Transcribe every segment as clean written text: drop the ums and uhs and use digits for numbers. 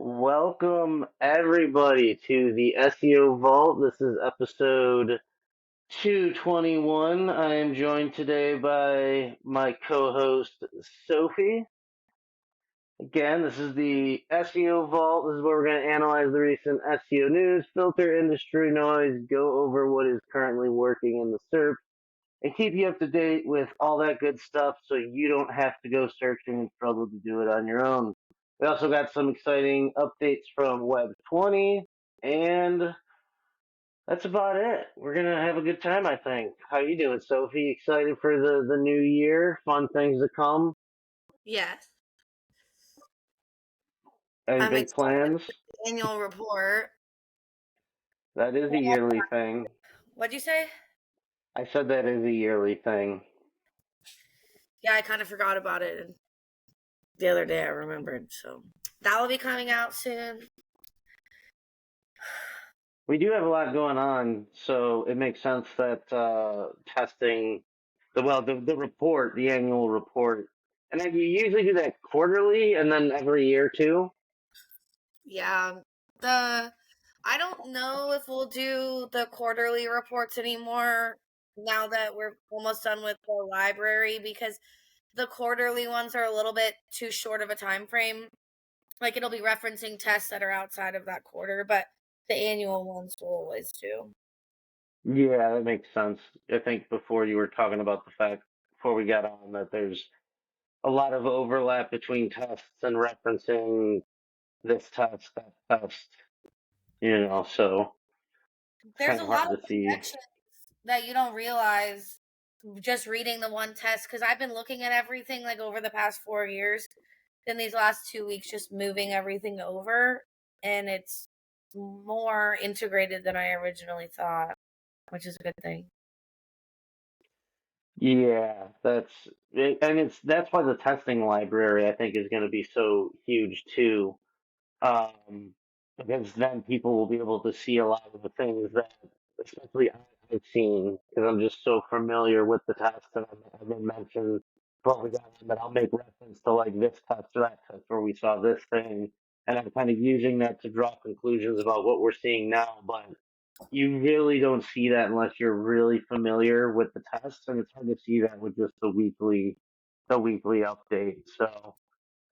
Welcome everybody to the SEO Vault. This is episode 221. I am joined today by my co-host Sophie. Again, this is the SEO Vault. This is where we're going to analyze the recent SEO news, filter industry noise, go over what is currently working in the SERP, and keep you up to date with all that good stuff so you don't have to go searching and struggle to do it on your own. We also got some exciting updates from Web 20, and that's about it. We're going to have a good time, I think. How you doing, Sophie? Excited for the new year? Fun things to come? Yes. Any I'm big excited plans? for the annual report. That is a yearly thing. What'd you say? I said that is a yearly thing. Yeah, I kind of forgot about it. And the other day I remembered. So that will be coming out soon. We do have a lot going on, so it makes sense that testing the report, the annual report, and then you usually do that quarterly and then every year too. Yeah. I don't know if we'll do the quarterly reports anymore now that we're almost done with the library, because the quarterly ones are a little bit too short of a time frame. Like, it'll be referencing tests that are outside of that quarter, but the annual ones will always do. Yeah, that makes sense. I think before you were talking about the fact before we got on that there's a lot of overlap between tests and referencing this test, that test, so it's There's kind a of lot hard of to see. connections that you don't realize just reading the one test, because I've been looking at everything like over the past 4 years, in these last 2 weeks, just moving everything over, and it's more integrated than I originally thought, which is a good thing. Yeah, that's why the testing library I think is going to be so huge too. um, because then people will be able to see a lot of the things that, especially I've seen, because I'm just so familiar with the test, and I've been mentioned before we got on that I'll make reference to like this test or that test where we saw this thing, and I'm kind of using that to draw conclusions about what we're seeing now. But you really don't see that unless you're really familiar with the test, and it's hard to see that with just the weekly update. So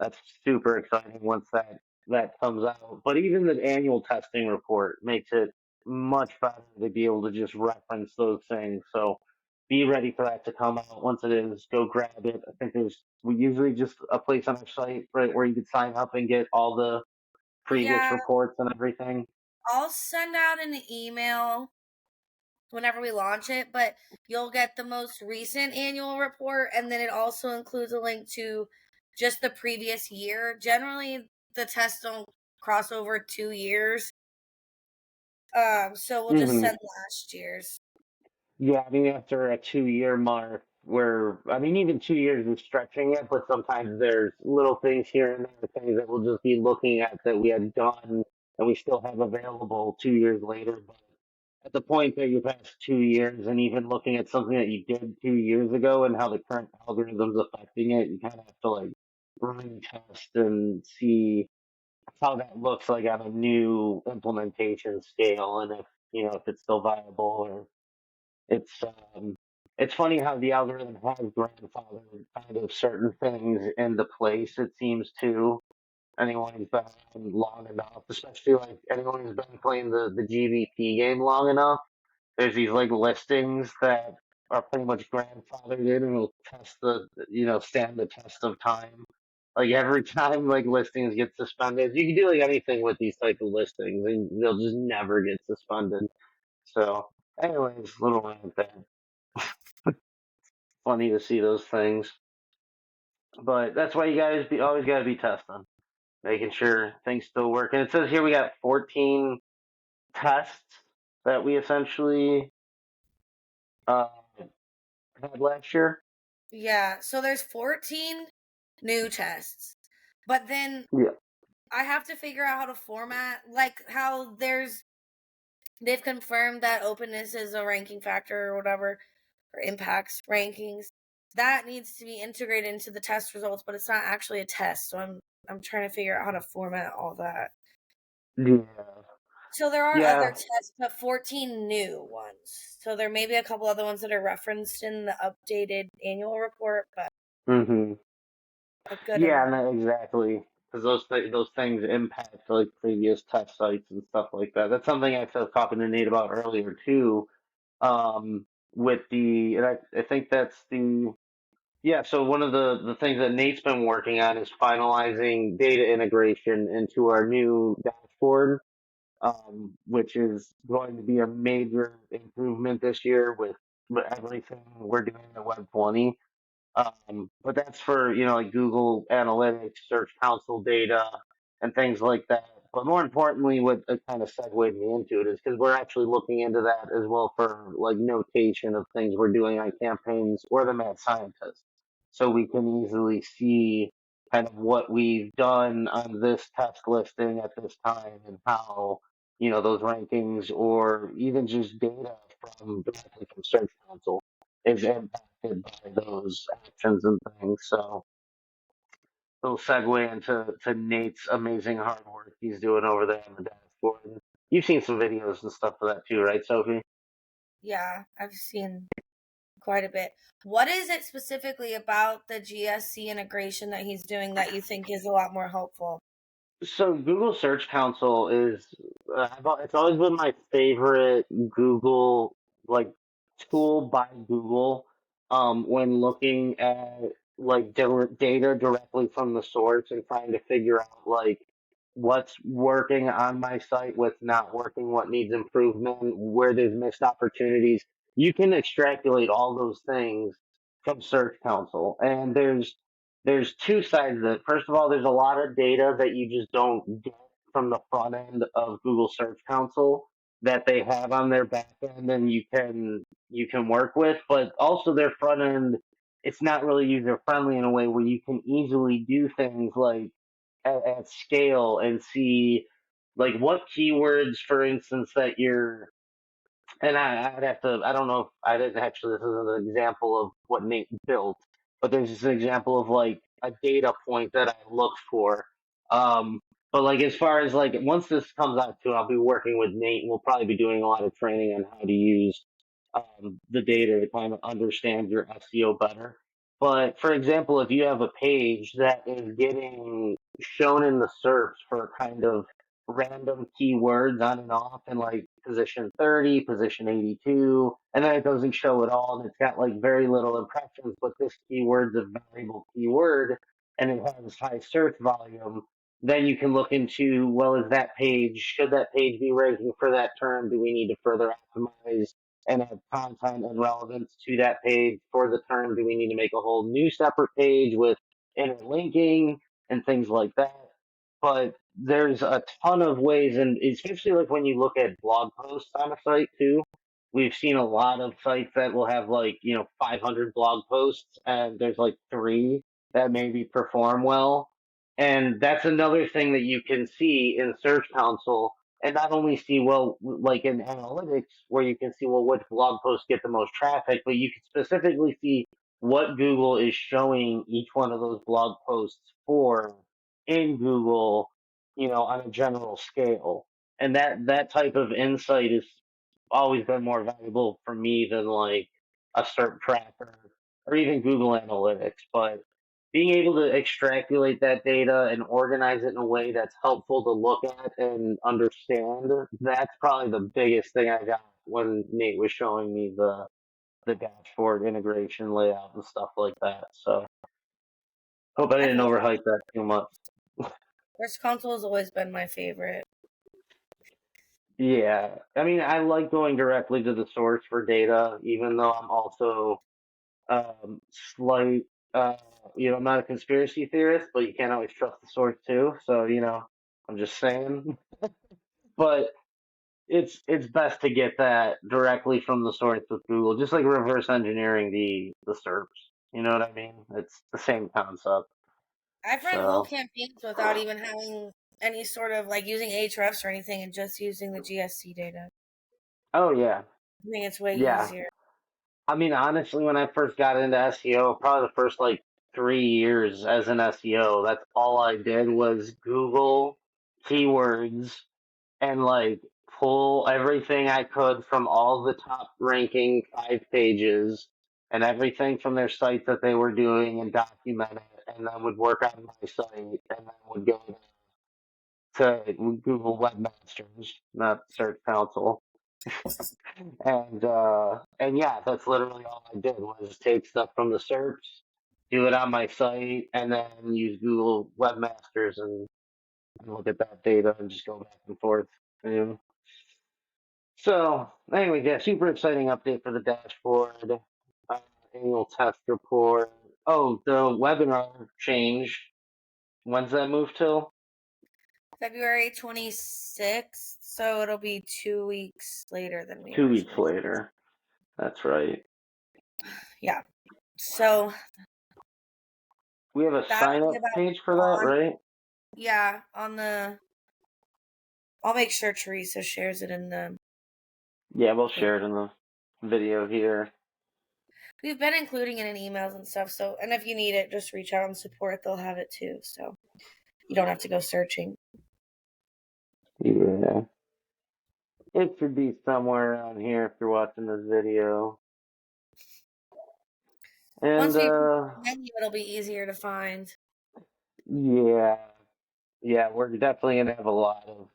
that's super exciting once that comes out. But even the annual testing report makes it much better to be able to just reference those things. So be ready for that to come out. Once it is, go grab it. I think there's we usually just a place on our site, right, where you could sign up and get all the previous Yeah, reports and everything. I'll send out an email whenever we launch it, but you'll get the most recent annual report, and then it also includes a link to just the previous year. Generally, the tests don't cross over 2 years, so we'll just Hmm. send last year's. Yeah, I mean, after a 2 year mark, where I mean, even 2 years is stretching it, but sometimes there's little things here and there, things that we'll just be looking at that we had done and we still have available 2 years later. But at the point that you've passed 2 years, and even looking at something that you did 2 years ago and how the current algorithm's affecting it, you kind of have to like retest and see how that looks like on a new implementation scale, and if it's still viable or it's um, it's funny how the algorithm has grandfathered kind of certain things into place. It seems to anyone who's been around long enough, especially like anyone who's been playing the GBP game long enough. There's these like listings that are pretty much grandfathered in and will stand the test of time. Like every time like listings get suspended, you can do like anything with these type of listings, and they'll just never get suspended. So, anyways, little rant there. Funny to see those things. But that's why you guys always got to be testing, making sure things still work. And it says here we got 14 tests that we essentially uh, had last year. Yeah, so there's 14 new tests, but then Yeah. I have to figure out how to format, like how they've confirmed that openness is a ranking factor or whatever, or impacts rankings. That needs to be integrated into the test results, but it's not actually a test. So I'm trying to figure out how to format all that. Yeah. So there are other Yeah. tests, but 14 new ones. So there may be a couple other ones that are referenced in the updated annual report, but Hmm. a good Yeah, amount. no, exactly. Because those things impact like previous test sites and stuff like that. That's something I was talking to Nate about earlier too. Um, with the, and I think that's the, yeah. So one of the things that Nate's been working on is finalizing data integration into our new dashboard, which is going to be a major improvement this year with everything we're doing in Web 20. But that's for, like Google Analytics, Search Console data, and things like that. But more importantly, what it kind of segued me into it is because we're actually looking into that as well for like notation of things we're doing on campaigns or the mad scientist. So we can easily see kind of what we've done on this test listing at this time and how, those rankings or even just data from directly from Search Console is impacted by those actions and things. So little segue into Nate's amazing hard work he's doing over there on the dashboard. You've seen some videos and stuff for that too, right, Sophie? Yeah, I've seen quite a bit. What is it specifically about the GSC integration that he's doing that you think is a lot more helpful? So Google Search Console is it's always been my favorite Google like tool by Google when looking at like data directly from the source and trying to figure out like what's working on my site, what's not working, what needs improvement, where there's missed opportunities. You can extrapolate all those things from Search Console, and there's two sides of it. First of all, there's a lot of data that you just don't get from the front end of Google Search Console that they have on their back end and you can work with, but also their front end, it's not really user friendly in a way where you can easily do things like at scale and see like what keywords, for instance, that you're and I'd have to, I don't know if I didn't actually, this is an example of what Nate built, but there's just an example of like a data point that I looked for. Um, but like as far as like once this comes out too, I'll be working with Nate and we'll probably be doing a lot of training on how to use the data to kind of understand your SEO better. But for example, if you have a page that is getting shown in the SERPs for kind of random keywords on and off in like position 30, position 82, and then it doesn't show at all and it's got like very little impressions, but this keyword's a valuable keyword and it has high search volume, then you can look into, well, is that page, should that page be ranking for that term? Do we need to further optimize and add content and relevance to that page for the term? Do we need to make a whole new separate page with interlinking and things like that? But there's a ton of ways, and especially like when you look at blog posts on a site too. We've seen a lot of sites that will have like 500 blog posts, and there's like three that maybe perform well, and that's another thing that you can see in Search Console, and not only see well like in analytics where you can see well which blog posts get the most traffic, but you can specifically see what Google is showing each one of those blog posts for in Google, on a general scale. And that type of insight has always been more valuable for me than like a SERP tracker or even Google Analytics. But being able to extrapolate that data and organize it in a way that's helpful to look at and understand, that's probably the biggest thing I got when Nate was showing me the dashboard integration layout and stuff like that. So hope I I've didn't loved overhype that too much. Search Console has always been my favorite. Yeah, I mean, I like going directly to the source for data, even though I'm also slight, uh, I'm not a conspiracy theorist, but you can't always trust the source too. So, I'm just saying. But it's best to get that directly from the source with Google, just like reverse engineering the SERPs. You know what I mean? It's the same concept. I've run whole So, campaigns without even having any sort of like using Ahrefs or anything and just using the GSC data. oh yeah, I think it's way yeah. easier. I mean, honestly, when I first got into SEO, probably the first like 3 years as an SEO, that's all I did was Google keywords and like pull everything I could from all the top ranking 5 pages and everything from their site that they were doing and document it, and then would work on my site, and then would go to Google Webmasters, not Search Console. And yeah, that's literally all I did was take stuff from the SERPs, do it on my site, and then use Google Webmasters and look at that data and just go back and forth. You know? So anyway, yeah, super exciting update for the dashboard. Annual test report. Oh, the webinar changed. When's that move till? February 26th, so it'll be 2 weeks later than we 2 weeks originally. later. That's right. Yeah. So We have a that'll sign be up about page for that, right? yeah, on the. I'll make sure Teresa shares it in the. Yeah, we'll Thing. share it in the video here. We've been including it in emails and stuff. So, and if you need it, just reach out and support. They'll have it too. So you don't have to go searching. Yeah. It should be somewhere around here if you're watching this video. And Once we menu, it'll be easier to find. yeah, we're definitely gonna have a lot of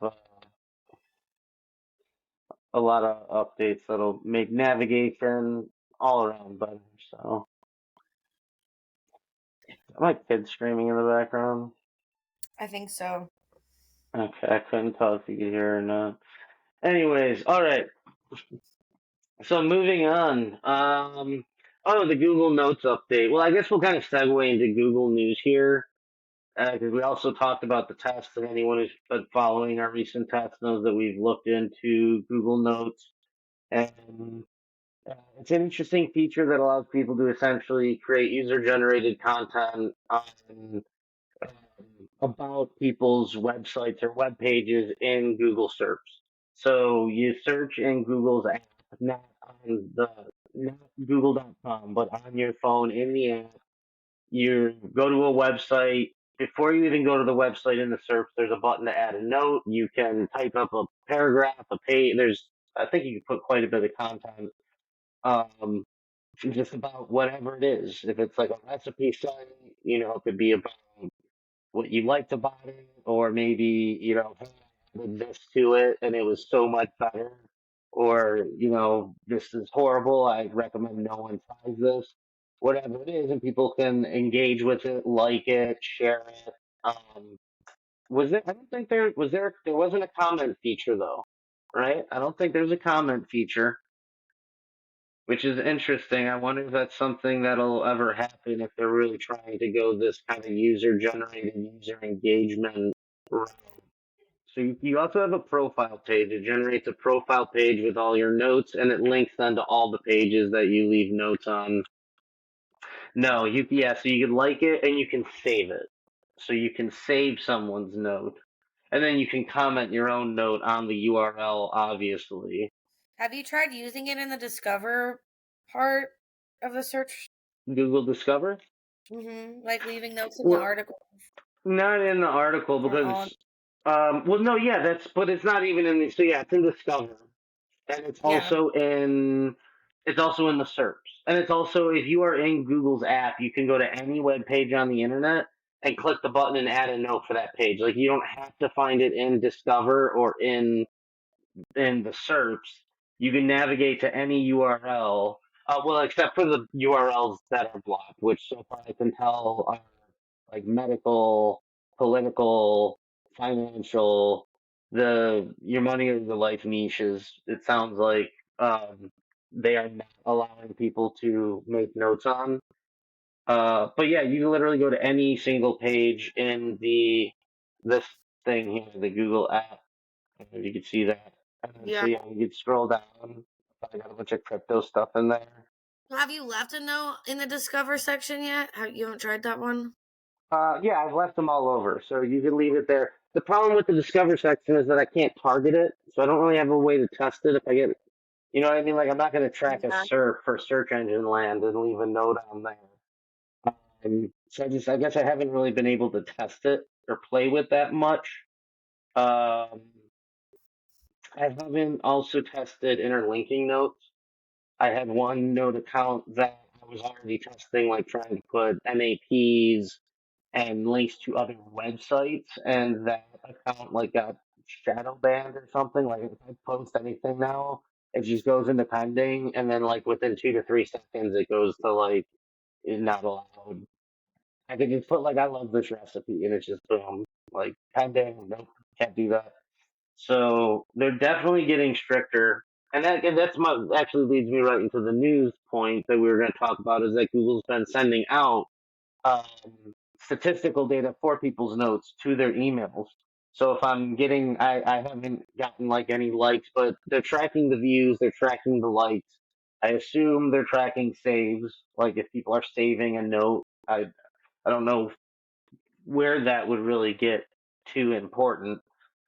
updates that'll make navigation all around better. So, are my kids screaming in the background? I think so. Okay, I couldn't tell if you could hear or not. Anyways, all right. So moving on. Oh, the Google Notes update. Well, I guess we'll kind of segue into Google News here, because we also talked about the tests, and anyone who's been following our recent tests knows that we've looked into Google Notes, and it's an interesting feature that allows people to essentially create user-generated content on about people's websites or web pages in Google SERPs. So you search in Google's app, not on the not Google.com, but on your phone in the app. You go to a website. Before you even go to the website in the SERPs, there's a button to add a note. You can type up a paragraph, a page. I think you can put quite a bit of content, um, just about whatever it is. If it's like a recipe site, it could be about what you liked about it, or maybe, hey, I added this to it and it was so much better, or, this is horrible. I recommend no one tries this, whatever it is, and people can engage with it, like it, share it. Um, I don't think there wasn't a comment feature though, right? I don't think there's a comment feature, which is interesting. I wonder if that's something that'll ever happen if they're really trying to go this kind of user-generated user engagement route. So you also have a profile page. It generates a profile page with all your notes, and it links then to all the pages that you leave notes on. No, so you can like it and you can save it. So you can save someone's note, and then you can comment your own note on the URL, obviously. Have you tried using it in the Discover part of the search? Google Discover? Like leaving notes in the Well, article. not in the article Or on. because, well, no, yeah, but it's not even in the, so yeah, it's in Discover, and Yeah. it's also in the SERPs, and it's also, if you are in Google's app, you can go to any web page on the internet and click the button and add a note for that page. Like, you don't have to find it in Discover or in the SERPs. You can navigate to any URL, well, except for the URLs that are blocked, which so far I can tell are like medical, political, financial, the your money or the life niches. It sounds like they are not allowing people to make notes on. But yeah, you can literally go to any single page in this thing here, the Google app. You can see that. And then, so Yeah. yeah, you could scroll down. I got a bunch of crypto stuff in there. Have you left a note in the Discover section yet? You haven't tried that one? Yeah, I've left them all over, so you can leave it there. The problem with the Discover section is that I can't target it, so I don't really have a way to test it if I get, you know what I mean? Like, I'm not going to track a Yeah. SERP for search engine land and leave a note on there. So I guess I haven't really been able to test it or play with that much. Um, I haven't also tested interlinking notes. I had one note account that I was already testing, like trying to put MAPs and links to other websites, and that account like got shadow banned or something. Like if I post anything now, it just goes into pending, and then like within 2 to 3 seconds, it goes to like not allowed. I could just put like I love this recipe, and it's just boom, like pending. Nope, can't do that. So they're definitely getting stricter, and that's my actually leads me right into the news point that we were going to talk about is that Google's been sending out um, statistical data for people's notes to their emails. So if I'm getting, I haven't gotten like any likes, but they're tracking the views, they're tracking the likes. I assume they're tracking saves, like if people are saving a note. I don't know where that would really get too important.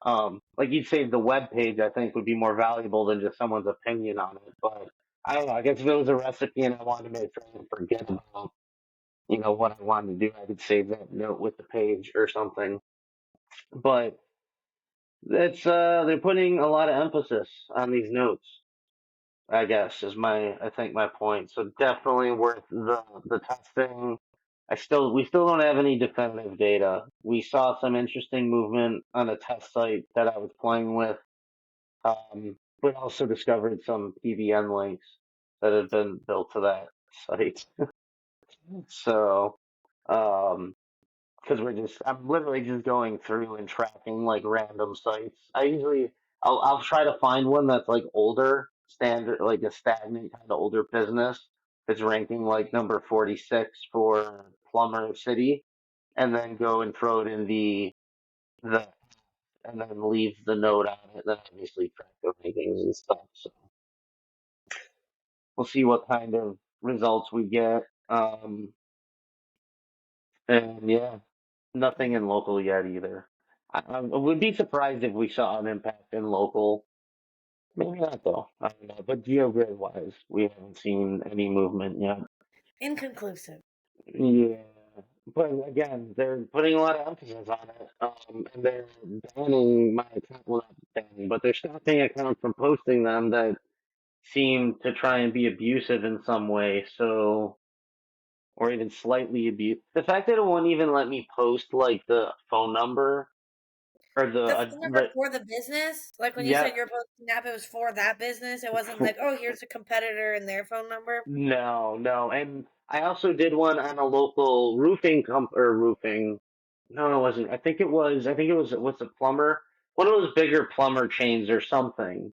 Like you'd say the web page, I think would be more valuable than just someone's opinion on it. But I don't know. I guess if it was a recipe and I wanted to make sure I didn't forget about, what I wanted to do, I could save that note with the page or something. But that's they're putting a lot of emphasis on these notes. I guess is I think my point. So definitely worth the testing. We still don't have any definitive data. We saw some interesting movement on a test site that I was playing with, but also discovered some PBN links that have been built to that site. So, um, because I'm literally just going through and tracking like random sites. I'll try to find one that's like older, standard, like a stagnant kind of older business that's ranking like number 46 for Plumber City, and then go and throw it in the and then leave the note on it, and then obviously track the rankings and stuff. So we'll see what kind of results we get. And yeah, nothing in local yet either. I would be surprised if we saw an impact in local. Maybe not though. I don't know. But GeoGrid wise, we haven't seen any movement yet. Inconclusive. Yeah. But again, they're putting a lot of emphasis on it. And they're banning my account. Well, not banning, but they're stopping accounts from posting them that seem to try and be abusive in some way. So, or even slightly abusive. The fact that it won't even let me post like the phone number or The phone number the for the business, like when you yeah. said you're posting app, it was for that business. It wasn't like, oh, here's a competitor and their phone number. No, no. And I also did one on a local roofing or roofing. No, it wasn't. I think it was, what's a plumber? One of those bigger plumber chains or something.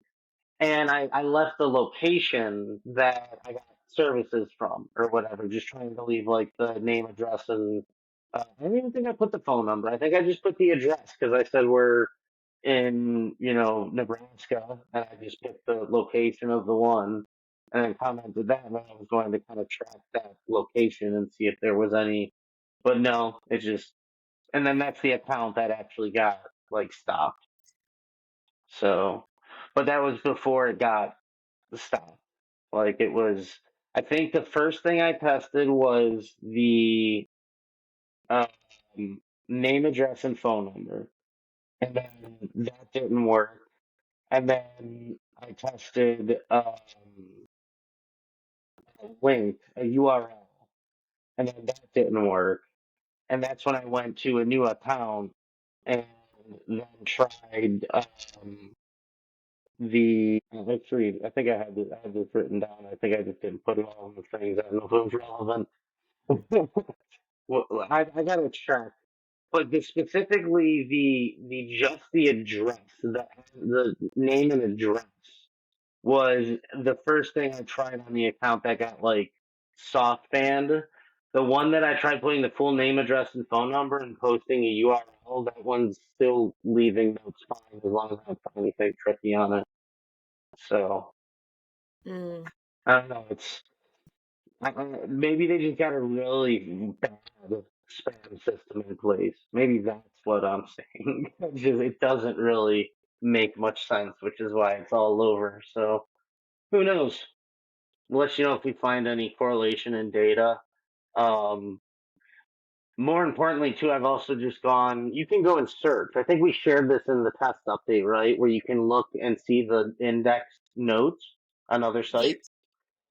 And I left the location that I got services from or whatever, just trying to leave like the name, address, and I don't even think I put the phone number. I think I just put the address because I said we're in, Nebraska, and I just picked the location of the one and then commented that, and then I was going to kind of track that location and see if there was any, but no, it just, and then that's the account that actually got like stopped. So, but that was before it got stopped. Like it was, I think the first thing I tested was the um, name, address, and phone number, and then that didn't work. And then I tested a link, a URL, and then that didn't work. And that's when I went to a new account and then tried actually, I think I had this written down. I think I just didn't put it all in the things. I don't know if it was relevant. Well, I gotta check, but specifically the just the address, the name and address was the first thing I tried on the account that got like soft banned. The one that I tried putting the full name, address, and phone number and posting a URL, that one's still leaving notes fine as long as I don't find anything tricky on it. So Mm. I don't know. Maybe they just got a really bad spam system in place. Maybe that's what I'm saying. It doesn't really make much sense, which is why it's all over. So who knows? We'll let you know if we find any correlation in data. Um, more importantly, too, I've also just gone. You can go and search. I think we shared this in the test update, right? Where you can look and see the index notes on other Yes, sites.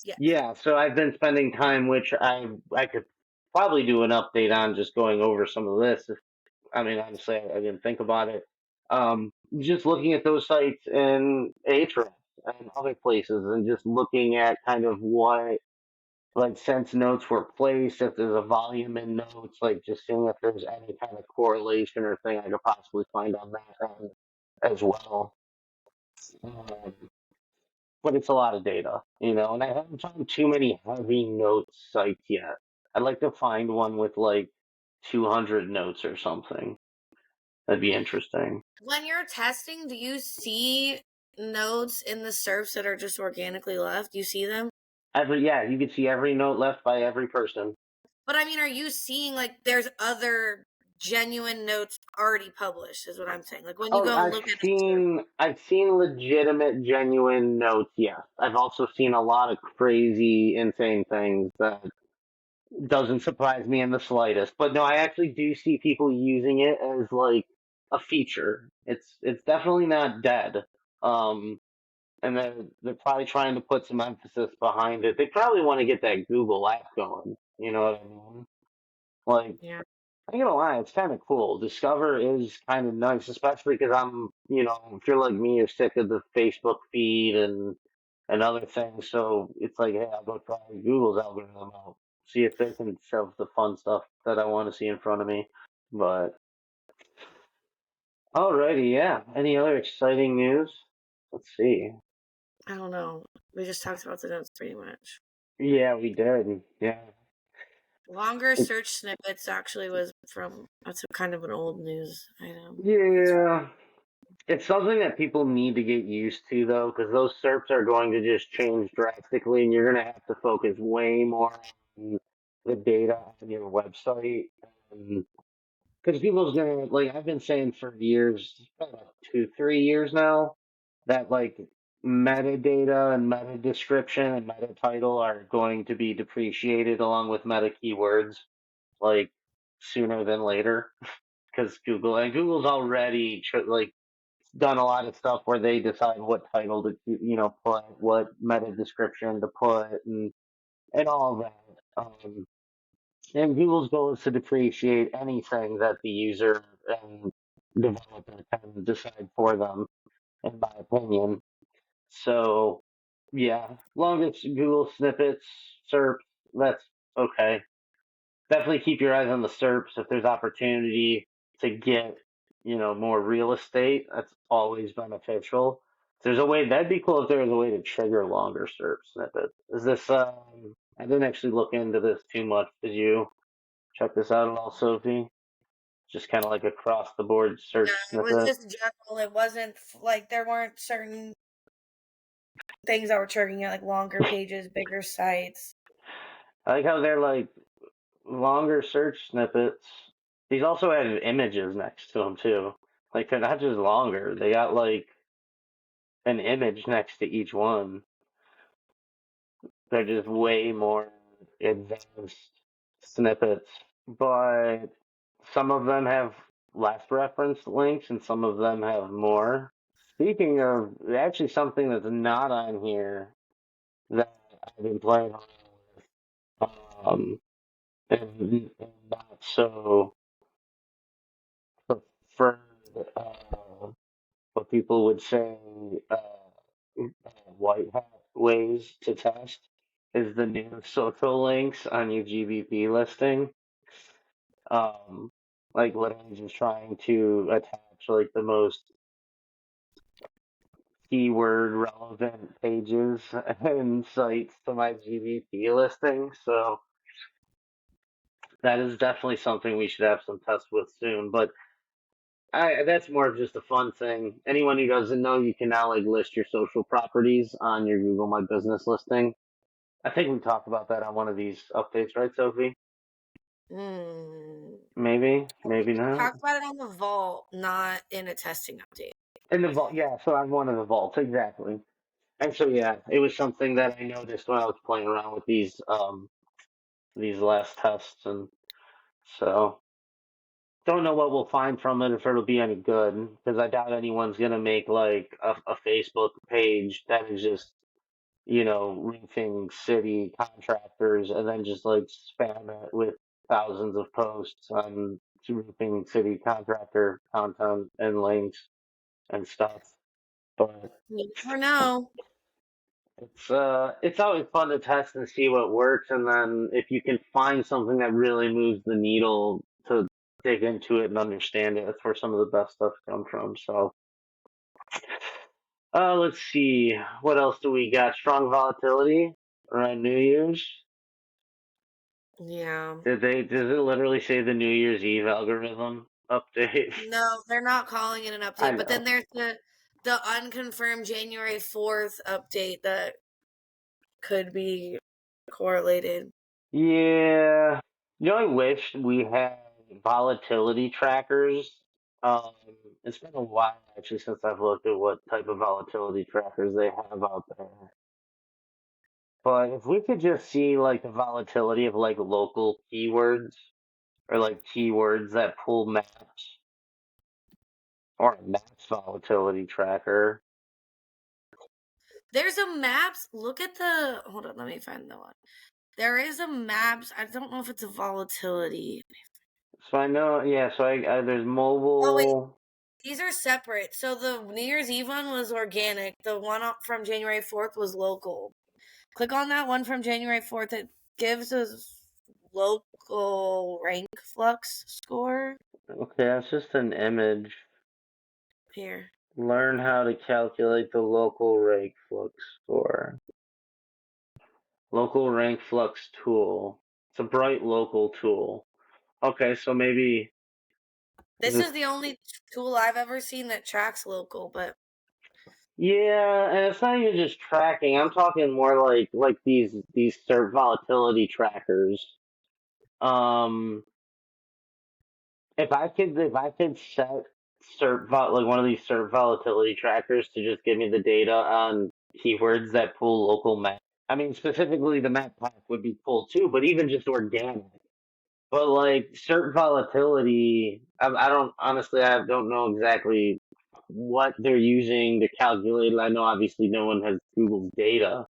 yes. Yeah, so I've been spending time, which I could probably do an update on, just going over some of this. I mean, honestly, I didn't think about it. Just looking at those sites in Ahrefs and other places, and just looking at kind of what, like, since notes were placed, if there's a volume in notes, like just seeing if there's any kind of correlation or thing I could possibly find on that end as well. Um, but it's a lot of data, and I haven't found too many heavy notes sites yet. I'd like to find one with like 200 notes or something. That'd be interesting. When you're testing, do you see nodes in the SERPs that are just organically left? Do you see them? Yeah, you can see every note left by every person. But I mean, are you seeing like there's other genuine notes already published? Is what I'm saying. Like when you Oh, go and I've look at the SERP. seen I've seen legitimate, genuine notes. Yes, I've also seen a lot of crazy, insane things that doesn't surprise me in the slightest. But no, I actually do see people using it as like a feature. It's definitely not dead. Um, and they're probably trying to put some emphasis behind it. They probably want to get that Google app going. You know what I mean? Like, Yeah. I'm gonna lie, it's kind of cool. Discover is kind of nice, especially because if you're like me, you're sick of the Facebook feed and other things. So it's like, hey, I'll go try Google's algorithm out, see if they can shove the fun stuff that I want to see in front of me. But alrighty, yeah. Any other exciting news? Let's see. I don't know. We just talked about the notes pretty much. Yeah, we did. Yeah. Longer It, search snippets actually was from that's a kind of an old news item. yeah. It's something that people need to get used to, though, because those SERPs are going to just change drastically, and you're going to have to focus way more on the data on your website. Because people's going to, like, I've been saying for years, about 2, 3 years now, that, like, metadata and meta description and meta title are going to be depreciated along with meta keywords, like, sooner than later. Because Google's already, like, done a lot of stuff where they decide what title to put, what meta description to put, and all of that. And Google's goal is to depreciate anything that the user and developer can decide for them, in my opinion. So yeah, long as Google snippets, SERP, that's okay. Definitely keep your eyes on the SERPs if there's opportunity to get, more real estate. That's always beneficial. If there's a way, that'd be cool if there was a way to trigger longer SERP snippets. Is this, I didn't actually look into this too much. Did you check this out at all, Sophie? Just kind of like across the board Yeah, search it was snippet. just general. It wasn't like there weren't certain things that were triggering it, like longer pages, bigger sites. I like how they're like longer search snippets. These also have images next to them too. Like they're not just longer. They got like an image next to each one. They're just way more advanced snippets. But some of them have less reference links and some of them have more. Speaking of, actually something that's not on here that I've been playing on, and not so preferred, what people would say, white hat ways to test is the new social links on your GBP listing. Um, like literally just trying to attach like the most keyword relevant pages and sites to my GBP listing. So that is definitely something we should have some tests with soon. But that's more of just a fun thing. Anyone who doesn't know, you can now like list your social properties on your Google My Business listing. I think we talked about that on one of these updates, right, Sophie? Mm. Maybe, maybe not. Talked about it on the vault, not in a testing update. In the vault, yeah. So I'm one of the vaults, exactly. And so yeah, it was something that I noticed when I was playing around with these last tests, and So don't know what we'll find from it if it'll be any good, because I doubt anyone's gonna make like a Facebook page that is just roofing city contractors and then just like spam it with thousands of posts on roofing city contractor content and links and stuff. But You never know. it's always fun to test and see what works, and then if you can find something that really moves the needle to dig into it and understand it, that's where some of the best stuff comes from. So let's see, what else do we got? Strong volatility around New Year's. Yeah. Does it literally say the New Year's Eve algorithm update? No, they're not calling it an I update, but then know. there's the unconfirmed January 4th update that could be correlated. Yeah. I wish we had volatility trackers. Um, it's been a while actually since I've looked at what type of volatility trackers they have out there. But if we could just see like the volatility of like local keywords or like keywords that pull maps or a maps volatility tracker. There's a maps. Look at the. Hold on, let me find the one. There is a maps. I don't know if it's a volatility. So I know, yeah, so there's Oh wait, mobile. these are separate. So the New Year's Eve one was organic. The one from January 4th was local. Click on that one from January 4th. It gives us local rank flux score Okay, that's just an image. here. Learn how to calculate the local rank flux score. Local rank flux tool. It's a bright local tool. Okay, so maybe is This this. is the only tool I've ever seen that tracks local, but Yeah, and it's not even just tracking. I'm talking more like these SERP volatility trackers. Um, if I could set like one of these SERP volatility trackers to just give me the data on keywords that pull local map. I mean, specifically the map pack would be pulled too, but even just organic. But like SERP volatility, I don't honestly, I don't know exactly what they're using to calculate it. I know obviously no one has Google's data,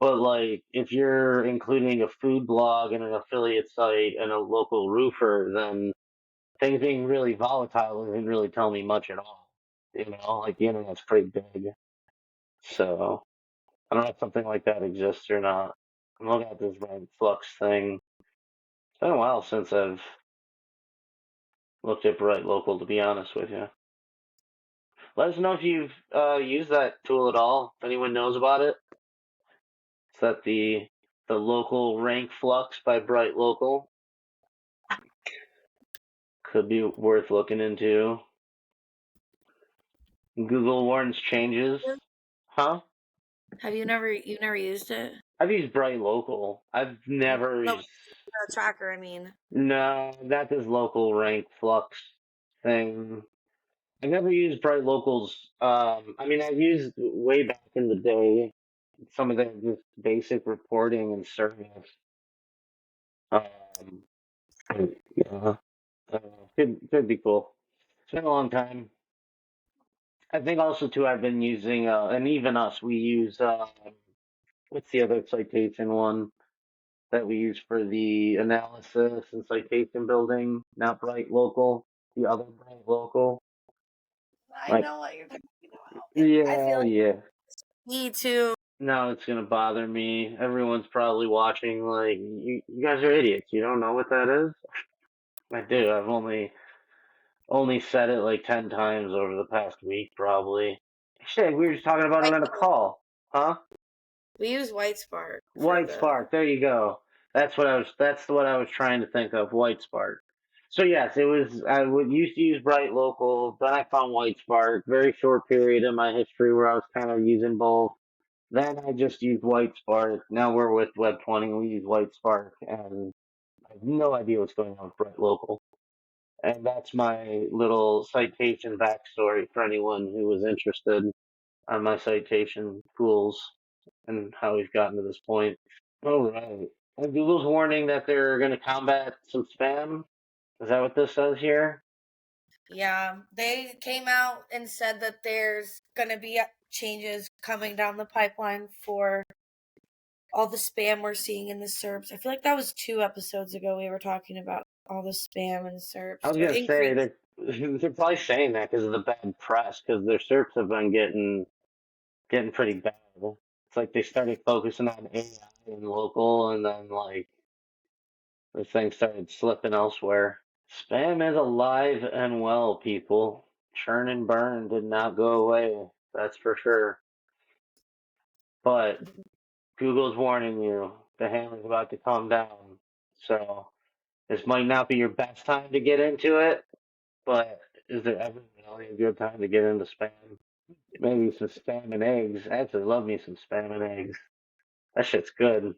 but like if you're including a food blog and an affiliate site and a local roofer, then things being really volatile doesn't really tell me much at all. Like the internet's pretty big. So I don't know if something like that exists or not. I'm looking at this red flux thing. It's been a while since I've looked at Bright Local, to be honest with you. Let us know if you've used that tool at all. If anyone knows about it. It's that the local rank flux by Bright Local. Could be worth looking into. Google warns changes. Huh? have you never used it? I've used Bright Local. I've never No, used. the tracker. I mean, No, not this local rank flux thing. I never used Bright Locals. I mean, I've used way back in the day some of their just basic reporting and service. Um, yeah, could be cool. It's been a long time. I think also too I've been using and even us we use what's the other citation one that we use for the analysis and citation building? Not Bright Local, the other Bright Local. I Like know what you're talking about. I feel yeah, like yeah. me too. Now it's gonna bother me. Everyone's probably watching like you guys are idiots. You don't know what that is? I do. I've only said it like 10 times over the past week, probably. Shit, we were just talking about it on a call, huh? We use White Spark for White the. Spark. There you go. That's what I was trying to think of. White Spark. So yes, it was. I would used to use Bright Local. Then I found White Spark. Very short period in my history where I was kind of using both. Then I just used White Spark. Now we're with Web 20. We use White Spark, and I have no idea what's going on with Bright Local. And that's my little citation backstory for anyone who was interested on my citation tools and how we've gotten to this point. All right. And Google's warning that they're going to combat some spam. Is that what this says here? Yeah, they came out and said that there's going to be changes coming down the pipeline for all the spam we're seeing in the SERPs. I feel like that was 2 episodes ago we were talking about all the spam and I SERPs was to gonna say increase. they're probably saying that because of the bad press, because their SERPs have been getting pretty bad. It's like they started focusing on AI and local, and then like the thing started slipping elsewhere. Spam is alive and well, people. Churn and burn did not go away. That's for sure. But Google's warning you. The hammer's about to come down. So this might not be your best time to get into it, but is there ever really a good time to get into spam? Maybe some spam and eggs. I actually love me some spam and eggs. That shit's good.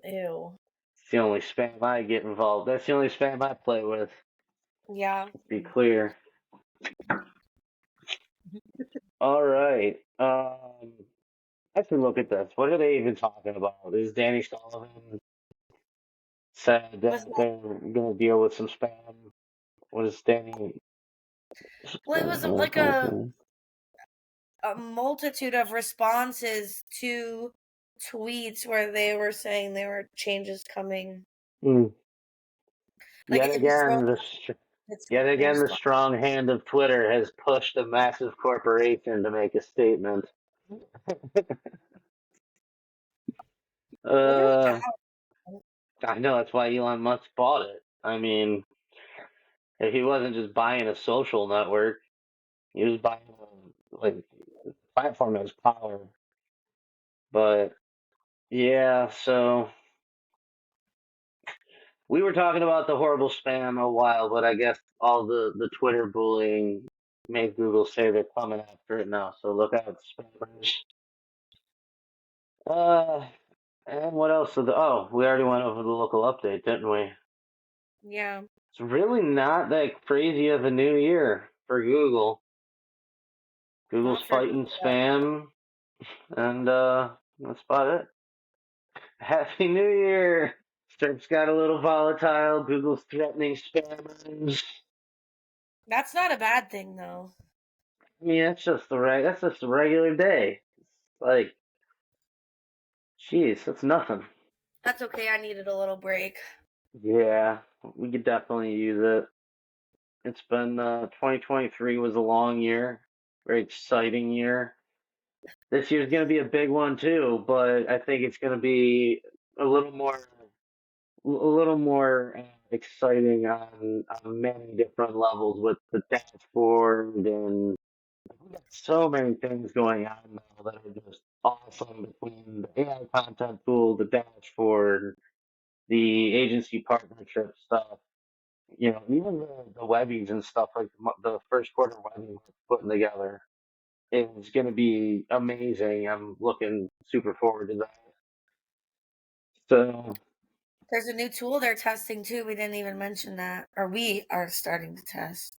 Ew. It's the only spam I get involved. That's the only spam I play with. Yeah. Let's be clear. All right. I should look at this. What are they even talking about? Is Danny Sullivan said Was that they're gonna deal with some spam? What is Danny? well, it was like a multitude of responses to tweets where they were saying there were changes coming. Hmm. Like Yet if you scroll again, yet down, again, there's the strong hand of Twitter has pushed a massive corporation to make a statement. Twitter's Uh, powerful. I know that's why Elon Musk bought it. I mean, if he wasn't just buying a social network, he was buying like platform has power. But yeah, so we were talking about the horrible spam a while, but I guess all the Twitter bullying made Google say they're coming after it now. So look out, spammers. Uh, and what else? Oh, we already went over the local update, didn't we? Yeah, It's really not that crazy of a new year for Google. Google's not for fighting Google. spam, and that's about it. Happy New Year! SERP's got a little volatile. Google's threatening spammers. That's not a bad thing though. I mean, that's just a regular day. It's like, jeez, that's nothing. That's okay. I needed a little break. Yeah, we could definitely use it. It's been 2023 was a long year, very exciting year. This year's going to be a big one too, but I think it's going to be a little more exciting on many different levels with the dashboard, and we got so many things going on now that are just awesome between the AI content tool, the dashboard, the agency partnership stuff. You know, even the webbies and stuff like the first quarter webbing we're putting together is going to be amazing. I'm looking super forward to that. So, There's a new tool they're testing too. We didn't even mention that, or we are starting to test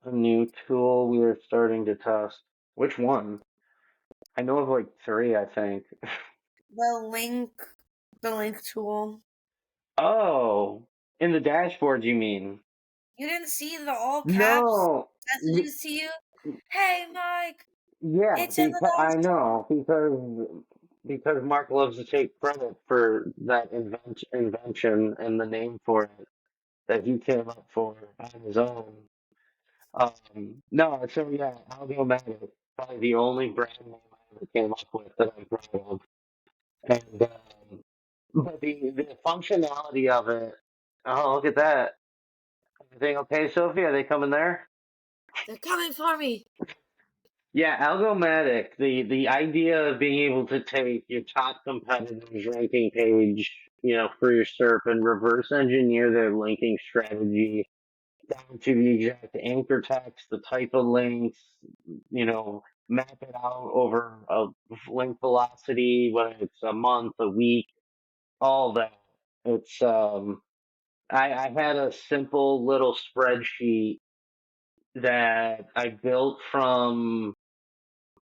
a new tool we are starting to test. Which one? I know of like three, I think. the link, the link tool. Oh, in the dashboard, you mean? You didn't see the all caps No. messages to you. Hey, Mike, Yeah, it's in the because I dashboard. know because Mark loves to take credit for that invention and the name for it that he came up for on his own. No, so yeah, Algomatic, probably the only brand name I ever came up with that I'm proud of. And but the functionality of it, oh look at that. Everything okay, Sophie? Are they coming there? They're coming for me. Yeah, Algomatic, the idea of being able to take your top competitors' ranking page, you know, for your SERP and reverse engineer their linking strategy down to the exact anchor text, the type of links, you know, map it out over a link velocity, whether it's a month, a week, all that. It's I had a simple little spreadsheet that I built from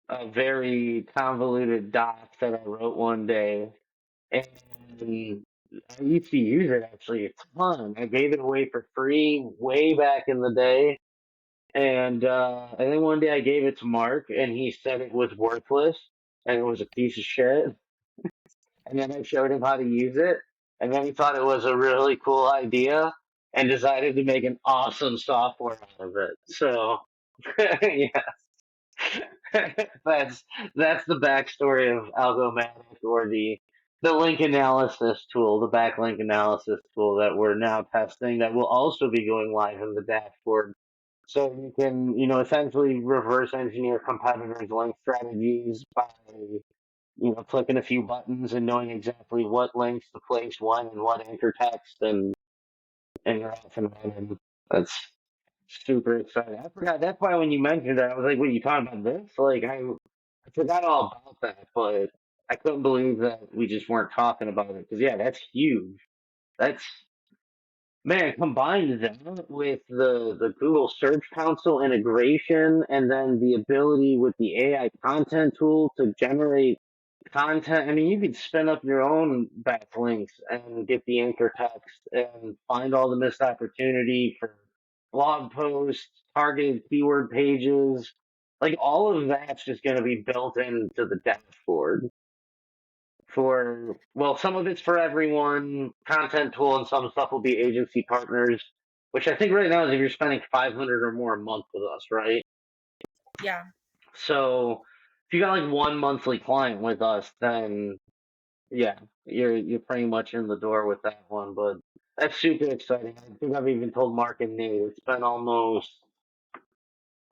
a very convoluted doc that I wrote one day, and I used to use it actually a ton. I gave it away for free way back in the day. And then one day I gave it to Mark and he said it was worthless and it was a piece of shit. And then I showed him how to use it. And then he thought it was a really cool idea and decided to make an awesome software out of it. So yeah, that's that's the backstory of Algomatic, or the link analysis tool, the backlink analysis tool that we're now testing, that will also be going live in the dashboard. So you can, essentially reverse engineer competitors' link strategies by, clicking a few buttons and knowing exactly what links to place when and what anchor text, and you're off and running. That's super exciting. I forgot. That's why when you mentioned that, I was like, "What, you talking about this?" Like, I forgot all about that, but I couldn't believe that we just weren't talking about it. Because yeah, that's huge. That's Man, combine that with the Google Search Console integration, and then the ability with the AI content tool to generate content. I mean, you could spin up your own backlinks and get the anchor text and find all the missed opportunity for blog posts, targeted keyword pages. Like, all of that's just going to be built into the dashboard some of it's for everyone, content tool, and some stuff will be agency partners, which I think right now is if you're spending 500 or more a month with us, right? Yeah. So if you got like one monthly client with us, then yeah, you're pretty much in the door with that one. But that's super exciting. I think I've even told Mark and Nate it's been almost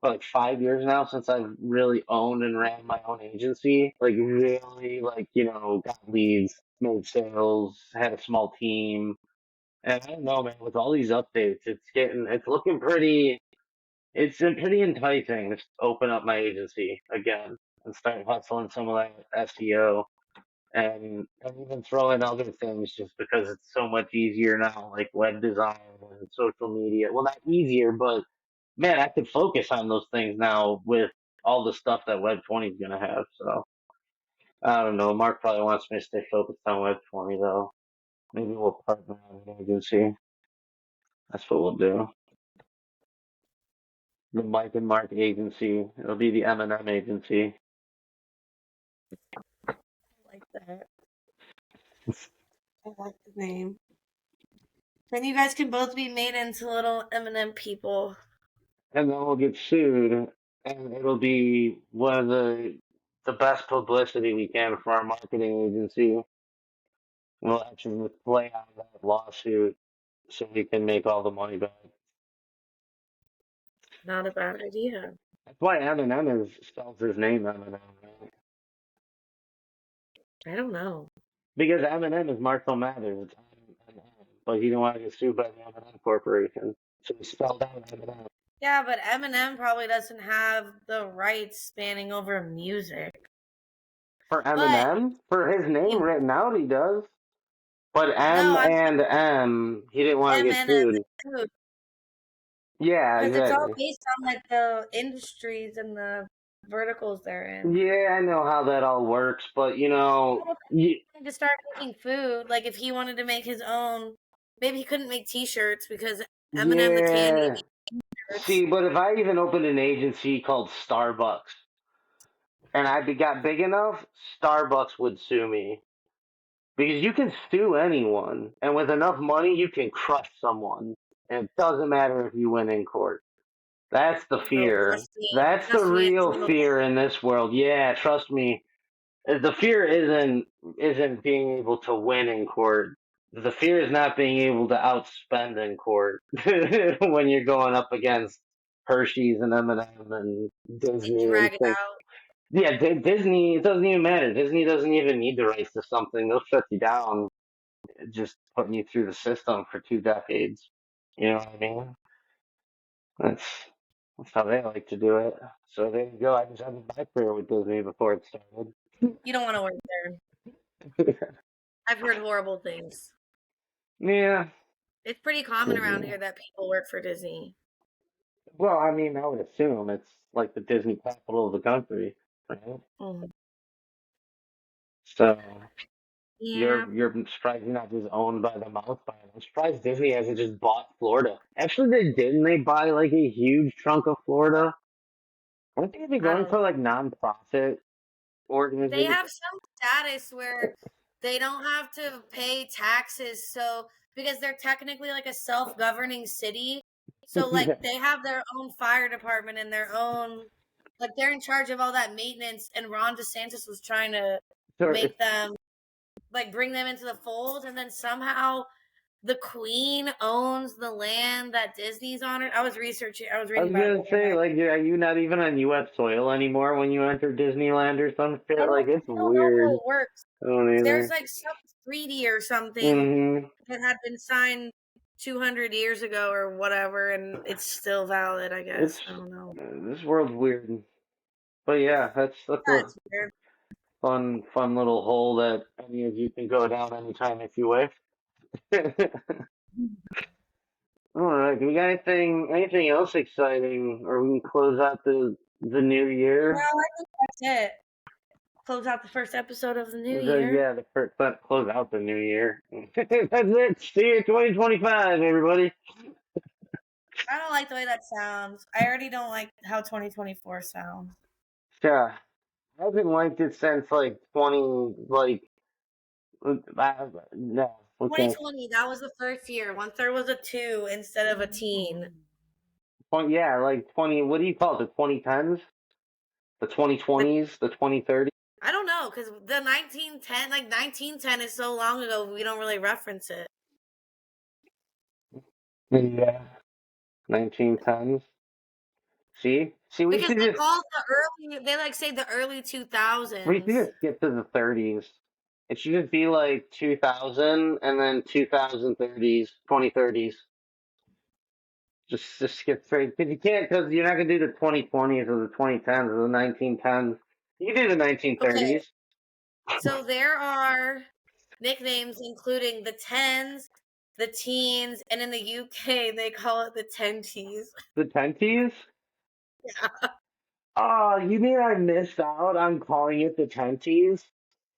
like 5 years now since I've really owned and ran my own agency. Like, really, like, got leads, made sales, had a small team. And I don't know, man, with all these updates, it's been pretty enticing to open up my agency again and start hustling some of that SEO, and even throw in other things just because it's so much easier now, like web design and social media. Well, not easier, but man, I could focus on those things now with all the stuff that Web 20 is gonna have. So I don't know. Mark probably wants me to stay focused on Web 20 though. Maybe we'll partner on an agency. That's what we'll do. The Mike and Mark agency. It'll be the M&M agency. I like that. I like the name. Then you guys can both be made into little M&M people. And then we'll get sued, and it'll be one of the best publicity we can for our marketing agency. We'll actually play out that lawsuit so we can make all the money back. Not a bad idea. That's why Eminem spells his name Eminem, right? I don't know. Because Eminem is Marshall Mathers. It's Eminem, but he didn't want to get sued by the Eminem Corporation, so he spelled out Eminem. Yeah, but Eminem probably doesn't have the rights spanning over music. For But Eminem, for his he, name written out, he does. But no, M I'm and M, he didn't want to M get and sued. M Yeah, because it's all exactly. based on like the industries and the verticals they're in. Yeah, I know how that all works, but Well, if he wanted to start making food, like if he wanted to make his own, maybe he couldn't make T-shirts because Eminem the Candy yeah. made T-shirts. See, but if I even opened an agency called Starbucks and got big enough, Starbucks would sue me. Because you can sue anyone, and with enough money, you can crush someone. And it doesn't matter if you win in court. That's the Oh, fear. That's the trust me, it's real a little fear in this world. Yeah, trust me. The fear isn't being able to win in court. The fear is not being able to outspend in court when you're going up against Hershey's and M&M and and Disney and drag it things. out. Yeah, Disney. It doesn't even matter. Disney doesn't even need the rights to something. They'll shut you down, just putting you through the system for 2 decades. You know what I mean? That's that's how they like to do it. So there you go. I just ended my career with Disney before it started. You don't want to work there. I've heard horrible things. Yeah. It's pretty common around Disney. here that people work for Disney. Well, I mean, I would assume it's like the Disney capital of the country, right? Mm. So Yeah. You're surprised you're not just owned by the mouse by it. I'm surprised Disney hasn't just bought Florida. Actually, they didn't. They buy like a huge chunk of Florida. I don't think they'd be I going don't for know. like nonprofit They organizations. have some status where they don't have to pay taxes, so because they're technically like a self-governing city, so like Yeah. they have their own fire department and their own, like they're in charge of all that maintenance, and Ron DeSantis was trying to So make them, like, bring them into the fold, and then somehow the queen owns the land that Disney's on it. I was I reading was about it gonna the other say, night. like, are you not even on U.S. soil anymore when you enter Disneyland or some shit? Like, it's I don't know how weird. it works. I don't There's either. like some treaty or something Mm-hmm. that had been signed 200 years ago or whatever, and it's still valid, I It's guess. I don't know. this world's weird. But yeah, that's a That's weird. fun little hole that any of you can go down anytime if you wish. All right, do we got anything else exciting, or we can close out the new No, year? I think that's it. Close out the first episode of the new year. Yeah, the first let's close out the new year. That's it. See you 2025, everybody. I don't like the way that sounds. I already don't like how 2024 sounds. Yeah, I haven't liked it since like 20 like no, okay. 2020, that was the first year. Once there was a 2 instead of a teen. Yeah, like 20. What do you call it? The 2010s, the The, 2020s, the 2030s. I don't know, because the 1910, like 1910 is so long ago, we don't really reference it. Yeah, 1910s. See, we Because should they just call it they like say the early we should 2000s. just get to the 30s. It should just be like 2000 and then 2030s, 2030s. Just skip straight because you can't because you're not gonna do the 2020s or the 2010s or the 1910s. You can do the Okay, 1930s. so there are nicknames including the tens, the teens, and in the UK they call it the tenties. The 10s. Yeah. Oh, you mean I missed out on calling it the 10s?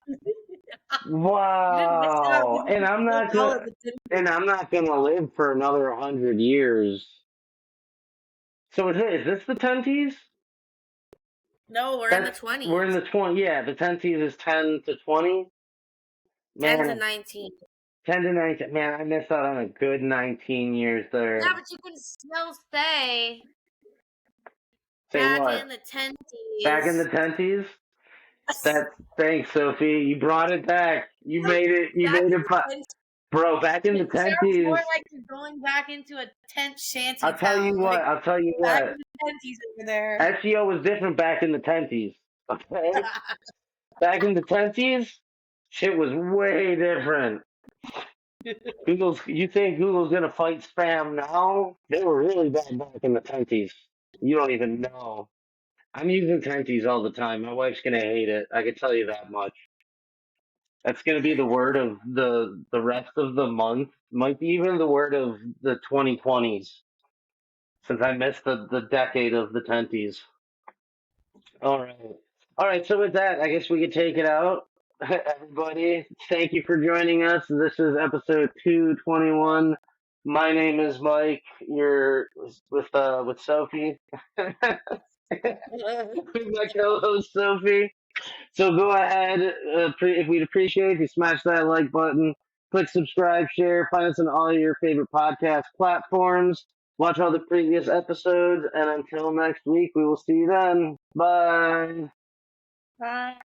You didn't miss it out Wow. because you still call it the And tenties. I'm not gonna live for another 100 years. So is this the 10s? No, we're in the That's we're in 20s. the 20. Yeah, the 10s is 10 to 20. 10 to Man, 19. 10 to 19. Man, I missed out on a good 19 years Yeah, there. but you can still say Say back in what? the Back in the tenties. 10s? That Thanks, Sophie. You brought it back. You made it. You Back made in it, the 10s. bro. Back in the It sounds more 10s. like you're going back into a tent shanty I'll tell you town, what. like I'll tell you back what. in the tenties over there. SEO was different back in the 10s. Okay, back in the 10s, shit was way different. You think Google's gonna fight spam now? They were really bad back in the 10s. You don't even know. I'm using 10s all the time. My wife's gonna hate it. I can tell you that much. That's gonna be the word of the rest of the month. Might be even the word of the 2020s, since I missed the decade of the 10s. All right. All right. So with that, I guess we could take it out. Everybody, thank you for joining us. This is episode 221. My name is Mike. You're with Sophie. With my co-host Sophie. So go ahead. If we'd appreciate if you smash that like button, click subscribe, share, find us on all your favorite podcast platforms. Watch all the previous episodes, and until next week, we will see you then. Bye. Bye.